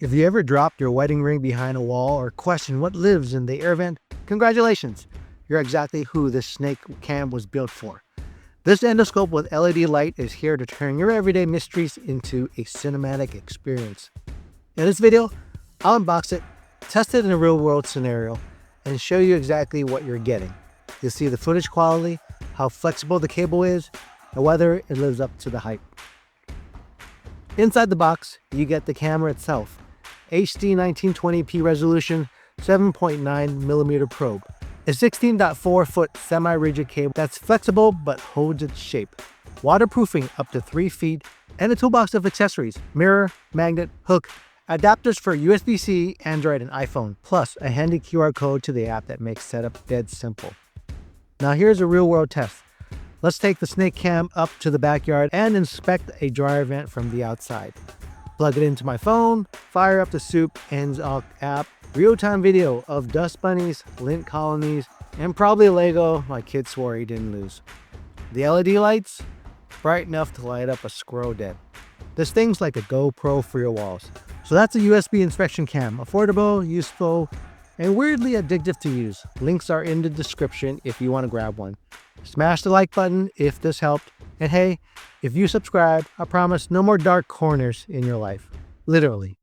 If you ever dropped your wedding ring behind a wall or questioned what lives in the air vent, congratulations! You're exactly who this snake cam was built for. This endoscope with LED light is here to turn your everyday mysteries into a cinematic experience. In this video, I'll unbox it, test it in a real-world scenario, and show you exactly what you're getting. You'll see the footage quality, how flexible the cable is, and whether it lives up to the hype. Inside the box, you get the camera itself, HD 1920p resolution, 7.9mm probe, a 16.4-foot semi-rigid cable that's flexible but holds its shape, waterproofing up to 3 feet, and a toolbox of accessories, mirror, magnet, hook, adapters for USB-C, Android, and iPhone, plus a handy QR code to the app that makes setup dead simple. Now here's a real-world test. Let's take the snake cam up to the backyard and inspect a dryer vent from the outside. Plug it into my phone, fire up the SUP-ANESOK app, real-time video of dust bunnies, lint colonies, and probably a Lego my kid swore he didn't lose. The LED lights, bright enough to light up a squirrel den. This thing's like a GoPro for your walls. So that's a USB inspection cam, affordable, useful, and weirdly addictive to use. Links are in the description if you want to grab one. Smash the like button if this helped. And hey, if you subscribe, I promise no more dark corners in your life. Literally.